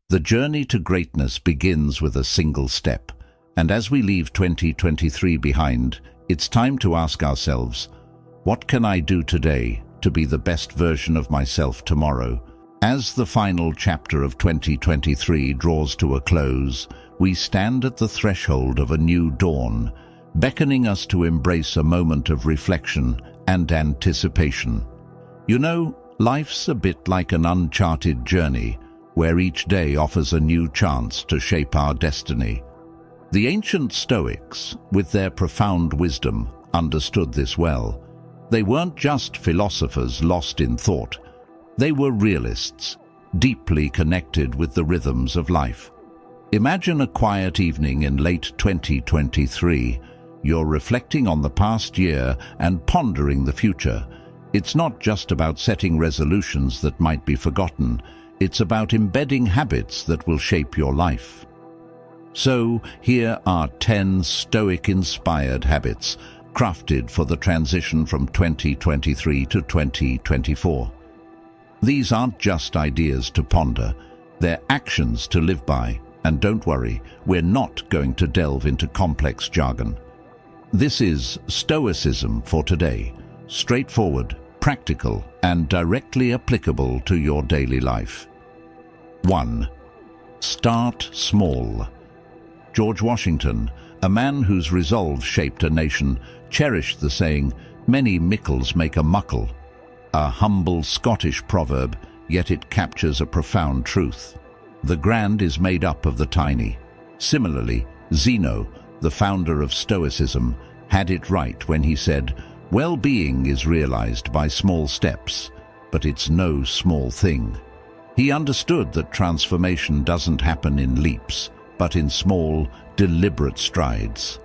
The journey to greatness begins with a single step, and as we leave 2023 behind, it's time to ask ourselves, what can I do today to be the best version of myself tomorrow? As the final chapter of 2023 draws to a close, we stand at the threshold of a new dawn, beckoning us to embrace a moment of reflection and anticipation. You know, life's a bit like an uncharted journey, where each day offers a new chance to shape our destiny. The ancient Stoics, with their profound wisdom, understood this well. They weren't just philosophers lost in thought. They were realists, deeply connected with the rhythms of life. Imagine a quiet evening in late 2023. You're reflecting on the past year and pondering the future. It's not just about setting resolutions that might be forgotten. It's about embedding habits that will shape your life. So, here are 10 Stoic-inspired habits, crafted for the transition from 2023 to 2024. These aren't just ideas to ponder, they're actions to live by. And don't worry, we're not going to delve into complex jargon. This is Stoicism for today, straightforward, practical, and directly applicable to your daily life. 1. Start small. George Washington, a man whose resolve shaped a nation, cherished the saying, "Many mickles make a muckle," a humble Scottish proverb, yet it captures a profound truth. The grand is made up of the tiny. Similarly, Zeno, the founder of Stoicism, had it right when he said, "Well-being is realized by small steps, but it's no small thing." He understood that transformation doesn't happen in leaps, but in small, deliberate strides.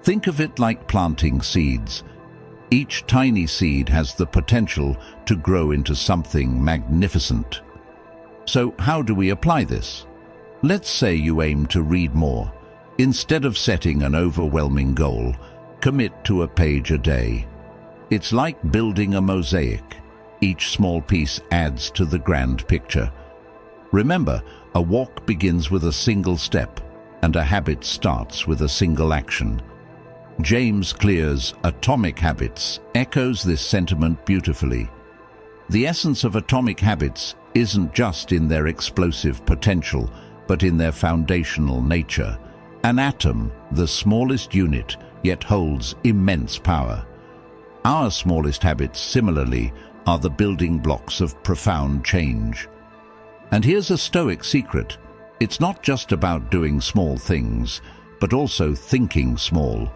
Think of it like planting seeds. Each tiny seed has the potential to grow into something magnificent. So how do we apply this? Let's say you aim to read more. Instead of setting an overwhelming goal, commit to a page a day. It's like building a mosaic. Each small piece adds to the grand picture. Remember, a walk begins with a single step, and a habit starts with a single action. James Clear's Atomic Habits echoes this sentiment beautifully. The essence of atomic habits isn't just in their explosive potential, but in their foundational nature. An atom, the smallest unit, yet holds immense power. Our smallest habits, similarly, are the building blocks of profound change. And here's a Stoic secret. It's not just about doing small things, but also thinking small.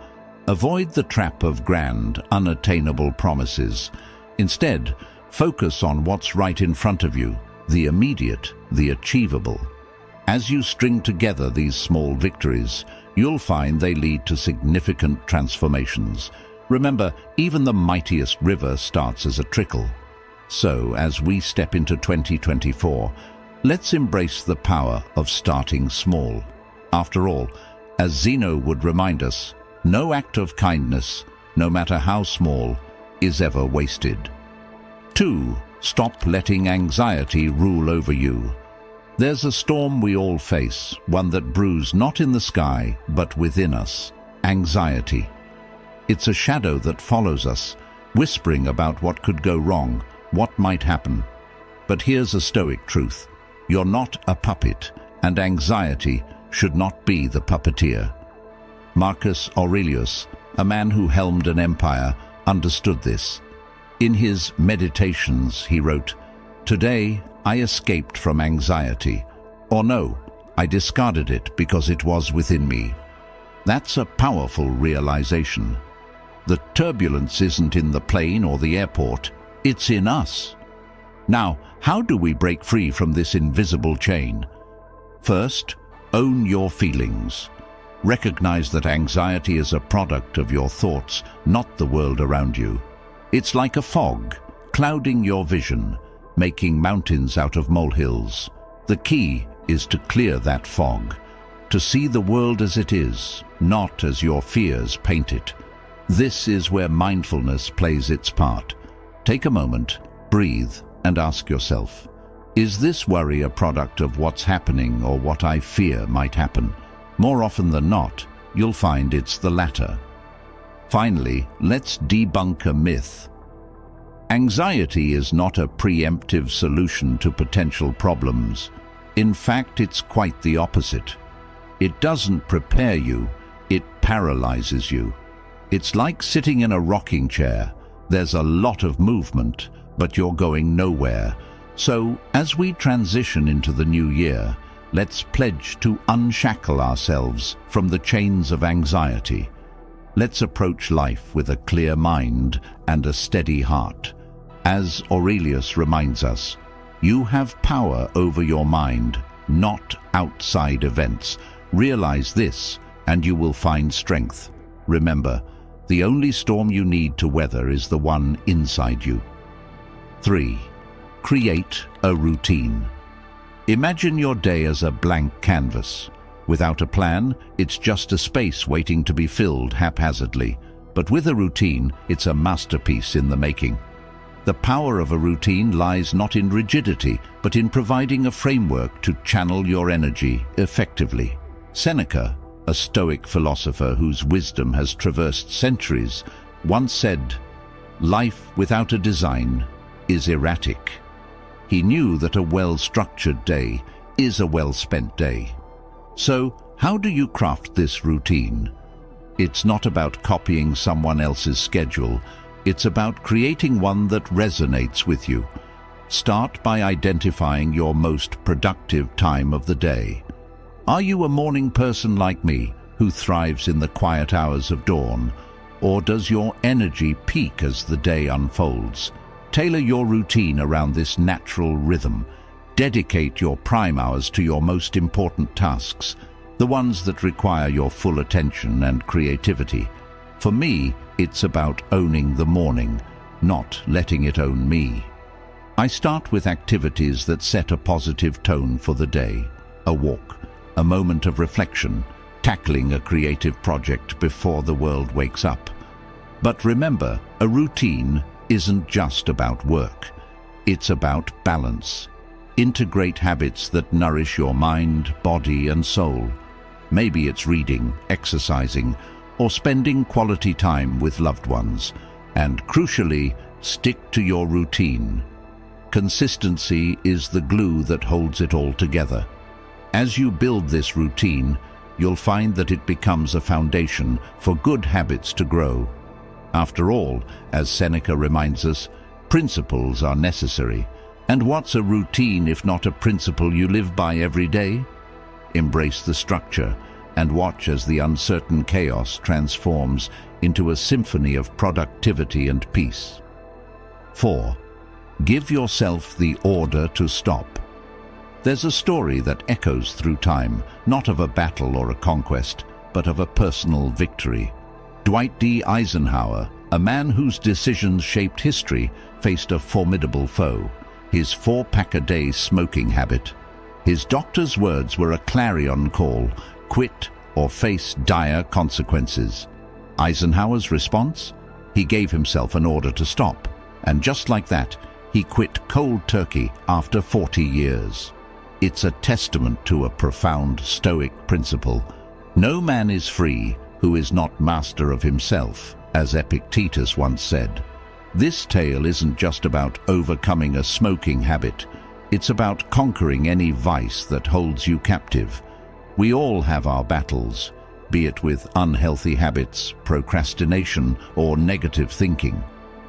Avoid the trap of grand, unattainable promises. Instead, focus on what's right in front of you, the immediate, the achievable. As you string together these small victories, you'll find they lead to significant transformations. Remember, even the mightiest river starts as a trickle. So, as we step into 2024, let's embrace the power of starting small. After all, as Zeno would remind us, no act of kindness, no matter how small, is ever wasted. 2. Stop letting anxiety rule over you. There's a storm we all face, one that brews not in the sky, but within us: anxiety. It's a shadow that follows us, whispering about what could go wrong, what might happen. But here's a Stoic truth. You're not a puppet, and anxiety should not be the puppeteer. Marcus Aurelius, a man who helmed an empire, understood this. In his Meditations, he wrote, "Today I escaped from anxiety. Or no, I discarded it because it was within me." That's a powerful realization. The turbulence isn't in the plane or the airport, it's in us. Now, how do we break free from this invisible chain? First, own your feelings. Recognize that anxiety is a product of your thoughts, not the world around you. It's like a fog, clouding your vision, making mountains out of molehills. The key is to clear that fog, to see the world as it is, not as your fears paint it. This is where mindfulness plays its part. Take a moment, breathe, and ask yourself, Is this worry a product of what's happening or what I fear might happen? More often than not, you'll find it's the latter. Finally, let's debunk a myth. Anxiety is not a preemptive solution to potential problems. In fact, it's quite the opposite. It doesn't prepare you, it paralyzes you. It's like sitting in a rocking chair. There's a lot of movement, but you're going nowhere. So, as we transition into the new year, let's pledge to unshackle ourselves from the chains of anxiety. Let's approach life with a clear mind and a steady heart. As Aurelius reminds us, you have power over your mind, not outside events. Realize this, and you will find strength. Remember, the only storm you need to weather is the one inside you. 3. Create a routine. Imagine your day as a blank canvas. Without a plan, it's just a space waiting to be filled haphazardly. But with a routine, it's a masterpiece in the making. The power of a routine lies not in rigidity, but in providing a framework to channel your energy effectively. Seneca, a Stoic philosopher whose wisdom has traversed centuries, once said, "Life without a design is erratic." He knew that a well-structured day is a well-spent day. So, how do you craft this routine? It's not about copying someone else's schedule. It's about creating one that resonates with you. Start by identifying your most productive time of the day. Are you a morning person like me, who thrives in the quiet hours of dawn? Or does your energy peak as the day unfolds? Tailor your routine around this natural rhythm. Dedicate your prime hours to your most important tasks, the ones that require your full attention and creativity. For me, it's about owning the morning, not letting it own me. I start with activities that set a positive tone for the day. A walk, a moment of reflection, tackling a creative project before the world wakes up. But remember, a routine isn't just about work. It's about balance. Integrate habits that nourish your mind, body, and soul. Maybe it's reading, exercising, or spending quality time with loved ones. And crucially, stick to your routine. Consistency is the glue that holds it all together. As you build this routine, you'll find that it becomes a foundation for good habits to grow. After all, as Seneca reminds us, principles are necessary. And what's a routine if not a principle you live by every day? Embrace the structure and watch as the uncertain chaos transforms into a symphony of productivity and peace. 4. Give yourself the order to stop. There's a story that echoes through time, not of a battle or a conquest, but of a personal victory. Dwight D. Eisenhower, a man whose decisions shaped history, faced a formidable foe, his 4-pack-a-day smoking habit. His doctor's words were a clarion call: quit or face dire consequences. Eisenhower's response? He gave himself an order to stop, and just like that, he quit cold turkey after 40 years. It's a testament to a profound Stoic principle. No man is free who is not master of himself, as Epictetus once said. This tale isn't just about overcoming a smoking habit. It's about conquering any vice that holds you captive. We all have our battles, be it with unhealthy habits, procrastination, or negative thinking.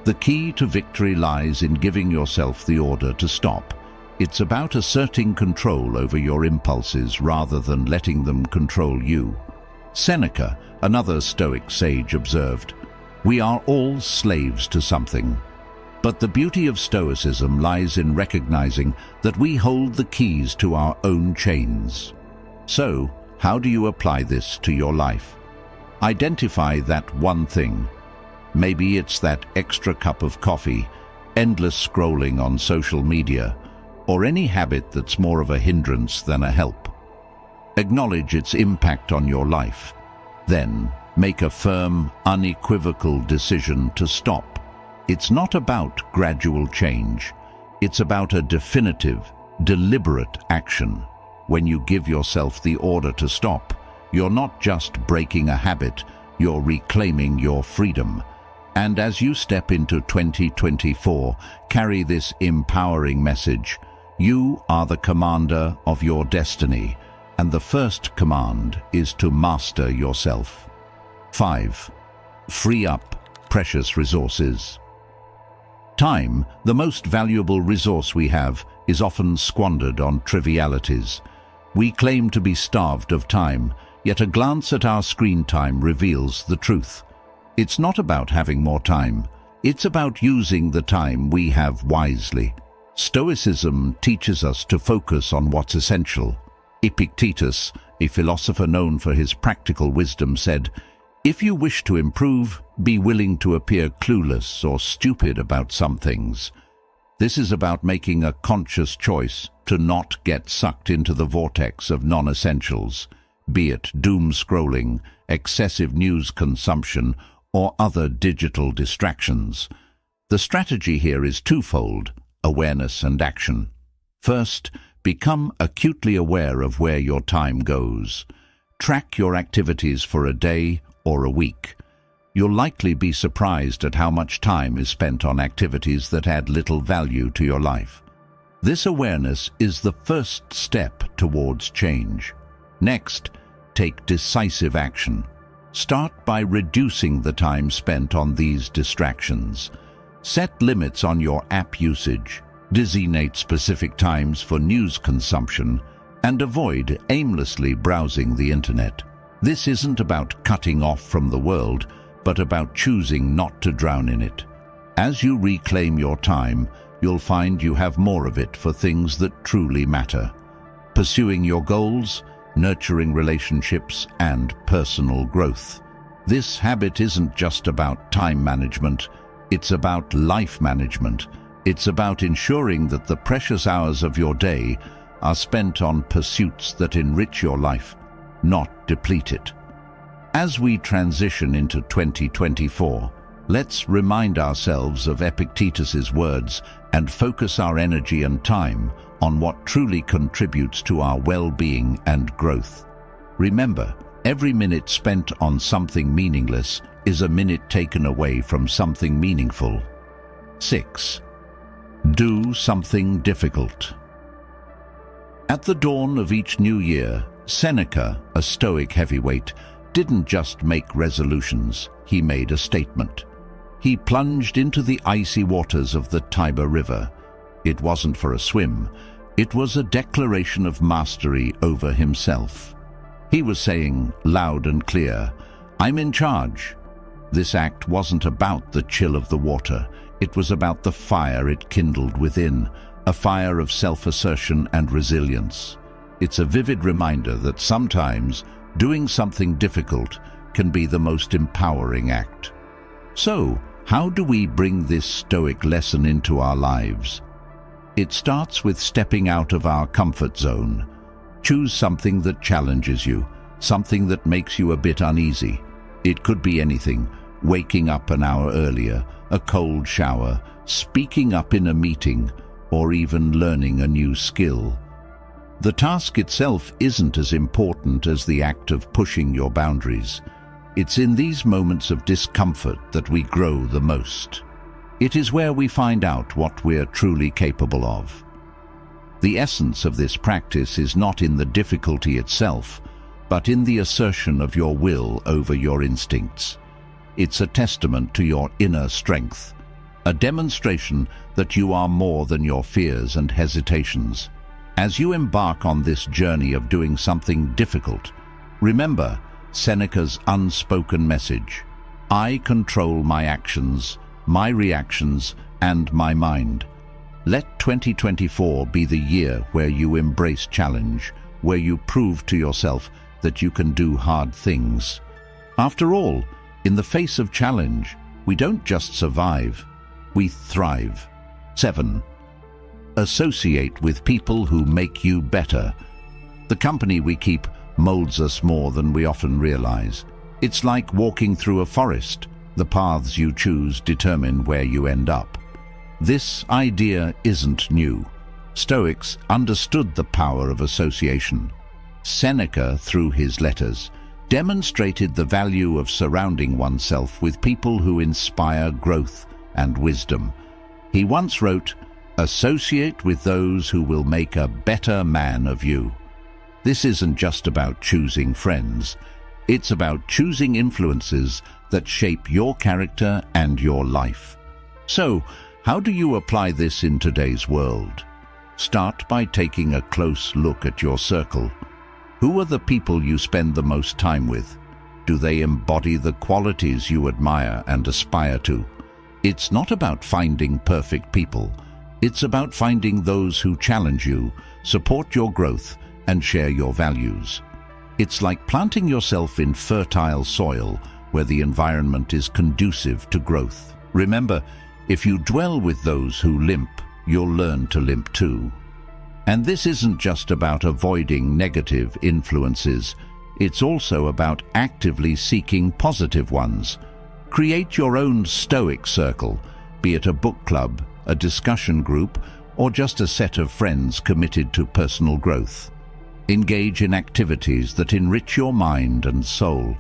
The key to victory lies in giving yourself the order to stop. It's about asserting control over your impulses rather than letting them control you. Seneca, another Stoic sage, observed, "We are all slaves to something." But the beauty of Stoicism lies in recognizing that we hold the keys to our own chains. So, how do you apply this to your life? Identify that one thing. Maybe it's that extra cup of coffee, endless scrolling on social media, or any habit that's more of a hindrance than a help. Acknowledge its impact on your life. Then, make a firm, unequivocal decision to stop. It's not about gradual change. It's about a definitive, deliberate action. When you give yourself the order to stop, you're not just breaking a habit, you're reclaiming your freedom. And as you step into 2024, carry this empowering message. You are the commander of your destiny, and the first command is to master yourself. 5. Free up precious resources. Time, the most valuable resource we have, is often squandered on trivialities. We claim to be starved of time, yet a glance at our screen time reveals the truth. It's not about having more time. It's about using the time we have wisely. Stoicism teaches us to focus on what's essential. Epictetus, a philosopher known for his practical wisdom, said, "If you wish to improve, be willing to appear clueless or stupid about some things." This is about making a conscious choice to not get sucked into the vortex of non-essentials, be it doom scrolling, excessive news consumption, or other digital distractions. The strategy here is twofold: awareness and action. First, become acutely aware of where your time goes. Track your activities for a day or a week. You'll likely be surprised at how much time is spent on activities that add little value to your life. This awareness is the first step towards change. Next, take decisive action. Start by reducing the time spent on these distractions. Set limits on your app usage, designate specific times for news consumption, and avoid aimlessly browsing the internet. This isn't about cutting off from the world, but about choosing not to drown in it. As you reclaim your time, you'll find you have more of it for things that truly matter. Pursuing your goals, nurturing relationships, and personal growth. This habit isn't just about time management, it's about life management. It's about ensuring that the precious hours of your day are spent on pursuits that enrich your life, not deplete it. As we transition into 2024, let's remind ourselves of Epictetus's words and focus our energy and time on what truly contributes to our well-being and growth. Remember, every minute spent on something meaningless is a minute taken away from something meaningful. 6. Do something difficult. At the dawn of each new year, Seneca, a Stoic heavyweight, didn't just make resolutions, he made a statement. He plunged into the icy waters of the Tiber River. It wasn't for a swim, it was a declaration of mastery over himself. He was saying, loud and clear, "I'm in charge." This act wasn't about the chill of the water, it was about the fire it kindled within, a fire of self-assertion and resilience. It's a vivid reminder that sometimes doing something difficult can be the most empowering act. So, how do we bring this Stoic lesson into our lives? It starts with stepping out of our comfort zone. Choose something that challenges you, something that makes you a bit uneasy. It could be anything: waking up an hour earlier, a cold shower, speaking up in a meeting, or even learning a new skill. The task itself isn't as important as the act of pushing your boundaries. It's in these moments of discomfort that we grow the most. It is where we find out what we're truly capable of. The essence of this practice is not in the difficulty itself, but in the assertion of your will over your instincts. It's a testament to your inner strength, a demonstration that you are more than your fears and hesitations. As you embark on this journey of doing something difficult, remember Seneca's unspoken message: I control my actions, my reactions, and my mind. Let 2024 be the year where you embrace challenge, where you prove to yourself that you can do hard things. After all, in the face of challenge, we don't just survive, we thrive. 7. Associate with people who make you better. The company we keep molds us more than we often realize. It's like walking through a forest. The paths you choose determine where you end up. This idea isn't new. Stoics understood the power of association. Seneca, through his letters, demonstrated the value of surrounding oneself with people who inspire growth and wisdom. He once wrote, "Associate with those who will make a better man of you." This isn't just about choosing friends. It's about choosing influences that shape your character and your life. So, how do you apply this in today's world? Start by taking a close look at your circle. Who are the people you spend the most time with? Do they embody the qualities you admire and aspire to? It's not about finding perfect people. It's about finding those who challenge you, support your growth, and share your values. It's like planting yourself in fertile soil where the environment is conducive to growth. Remember, if you dwell with those who limp, you'll learn to limp too. And this isn't just about avoiding negative influences. It's also about actively seeking positive ones. Create your own Stoic circle, be it a book club, a discussion group, or just a set of friends committed to personal growth. Engage in activities that enrich your mind and soul.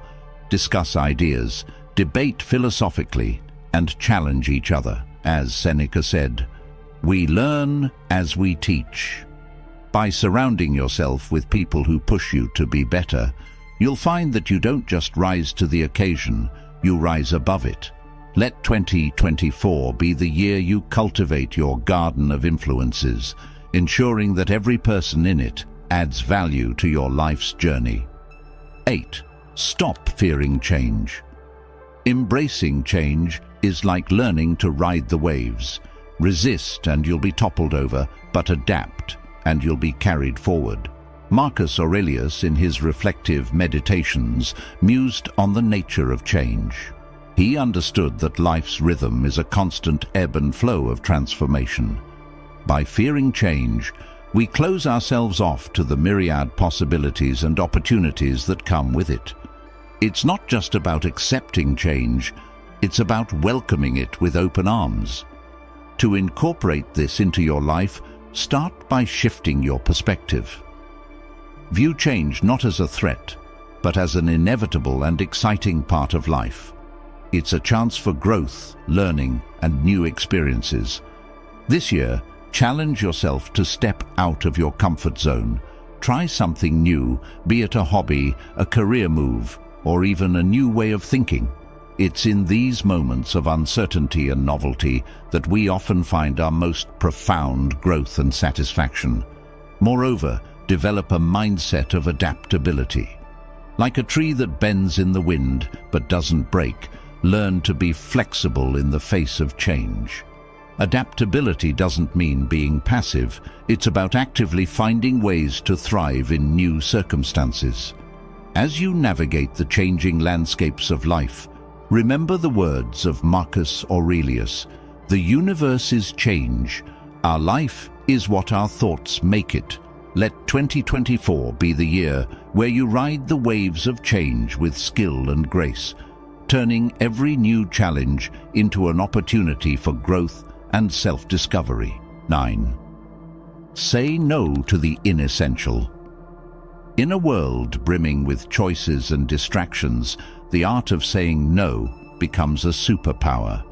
Discuss ideas, debate philosophically, and challenge each other. As Seneca said, "We learn as we teach." By surrounding yourself with people who push you to be better, you'll find that you don't just rise to the occasion, you rise above it. Let 2024 be the year you cultivate your garden of influences, ensuring that every person in it adds value to your life's journey. 8. Stop fearing change. Embracing change is like learning to ride the waves. Resist and you'll be toppled over, but adapt and you'll be carried forward. Marcus Aurelius, in his reflective meditations, mused on the nature of change. He understood that life's rhythm is a constant ebb and flow of transformation. By fearing change, we close ourselves off to the myriad possibilities and opportunities that come with it. It's not just about accepting change, it's about welcoming it with open arms. To incorporate this into your life, start by shifting your perspective. View change not as a threat, but as an inevitable and exciting part of life. It's a chance for growth, learning, and new experiences. This year, challenge yourself to step out of your comfort zone. Try something new, be it a hobby, a career move, or even a new way of thinking. It's in these moments of uncertainty and novelty that we often find our most profound growth and satisfaction. Moreover, develop a mindset of adaptability. Like a tree that bends in the wind but doesn't break, learn to be flexible in the face of change. Adaptability doesn't mean being passive. It's about actively finding ways to thrive in new circumstances. As you navigate the changing landscapes of life, remember the words of Marcus Aurelius, "The universe is change. Our life is what our thoughts make it." Let 2024 be the year where you ride the waves of change with skill and grace, turning every new challenge into an opportunity for growth and self-discovery. 9. Say no to the inessential. In a world brimming with choices and distractions, the art of saying no becomes a superpower.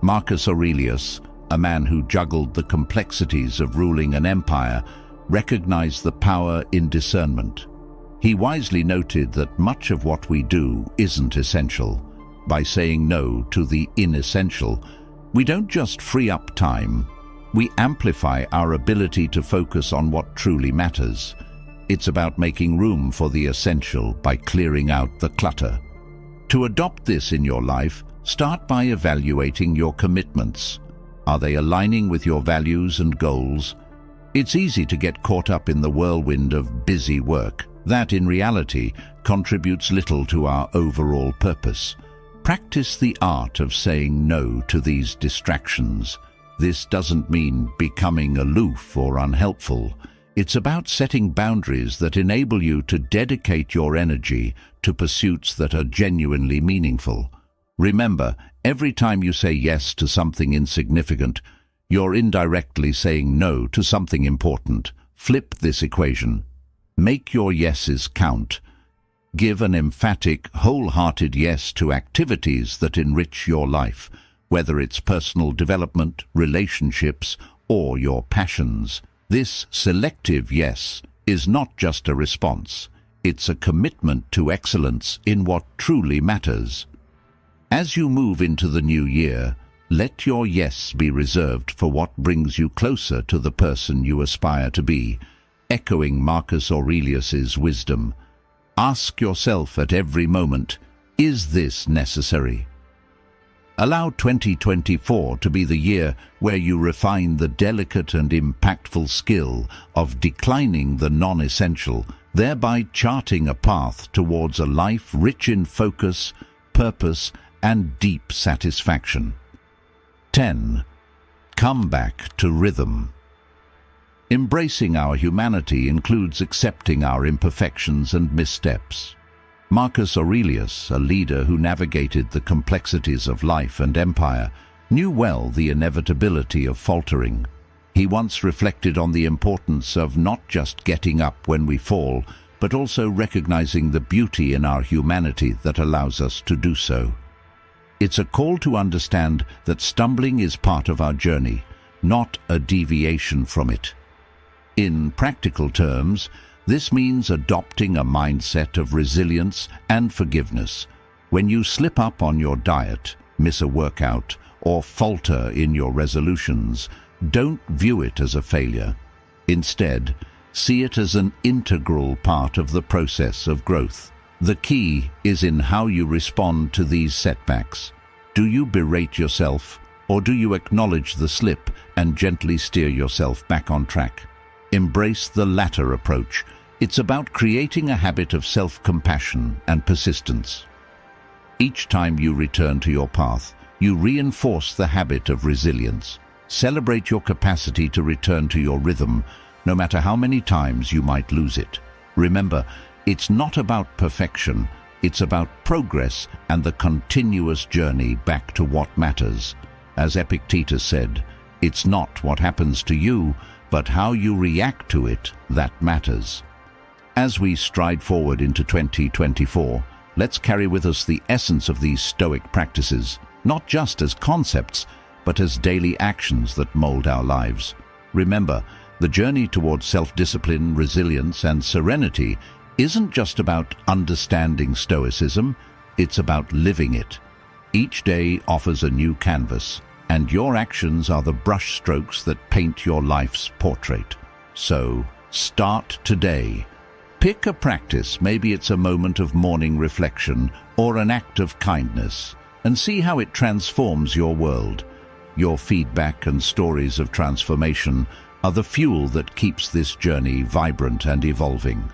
Marcus Aurelius, a man who juggled the complexities of ruling an empire, recognized the power in discernment. He wisely noted that much of what we do isn't essential. By saying no to the inessential, we don't just free up time, we amplify our ability to focus on what truly matters. It's about making room for the essential by clearing out the clutter. To adopt this in your life, start by evaluating your commitments. Are they aligning with your values and goals? It's easy to get caught up in the whirlwind of busy work that, in reality, contributes little to our overall purpose. Practice the art of saying no to these distractions. This doesn't mean becoming aloof or unhelpful. It's about setting boundaries that enable you to dedicate your energy to pursuits that are genuinely meaningful. Remember, every time you say yes to something insignificant, you're indirectly saying no to something important. Flip this equation. Make your yeses count. Give an emphatic, wholehearted yes to activities that enrich your life, whether it's personal development, relationships, or your passions. This selective yes is not just a response. It's a commitment to excellence in what truly matters. As you move into the new year, let your yes be reserved for what brings you closer to the person you aspire to be. Echoing Marcus Aurelius's wisdom, ask yourself at every moment, is this necessary? Allow 2024 to be the year where you refine the delicate and impactful skill of declining the non-essential, thereby charting a path towards a life rich in focus, purpose, and deep satisfaction. 10. Come back to rhythm. Embracing our humanity includes accepting our imperfections and missteps. Marcus Aurelius, a leader who navigated the complexities of life and empire, knew well the inevitability of faltering. He once reflected on the importance of not just getting up when we fall, but also recognizing the beauty in our humanity that allows us to do so. It's a call to understand that stumbling is part of our journey, not a deviation from it. In practical terms, this means adopting a mindset of resilience and forgiveness. When you slip up on your diet, miss a workout, or falter in your resolutions, don't view it as a failure. Instead, see it as an integral part of the process of growth. The key is in how you respond to these setbacks. Do you berate yourself, or do you acknowledge the slip and gently steer yourself back on track? Embrace the latter approach. It's about creating a habit of self-compassion and persistence. Each time you return to your path, you reinforce the habit of resilience. Celebrate your capacity to return to your rhythm, no matter how many times you might lose it. Remember, it's not about perfection, it's about progress and the continuous journey back to what matters. As Epictetus said, it's not what happens to you, but how you react to it that matters. As we stride forward into 2024, let's carry with us the essence of these Stoic practices, not just as concepts, but as daily actions that mold our lives. Remember, the journey towards self-discipline, resilience, and serenity isn't just about understanding Stoicism, it's about living it. Each day offers a new canvas, and your actions are the brushstrokes that paint your life's portrait. So, start today. Pick a practice, maybe it's a moment of morning reflection or an act of kindness, and see how it transforms your world. Your feedback and stories of transformation are the fuel that keeps this journey vibrant and evolving.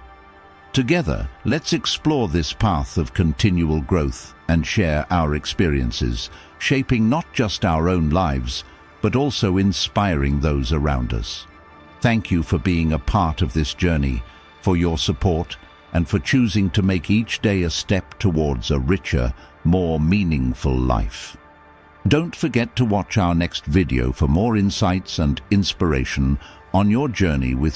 Together, let's explore this path of continual growth and share our experiences, shaping not just our own lives, but also inspiring those around us. Thank you for being a part of this journey, for your support, and for choosing to make each day a step towards a richer, more meaningful life. Don't forget to watch our next video for more insights and inspiration on your journey with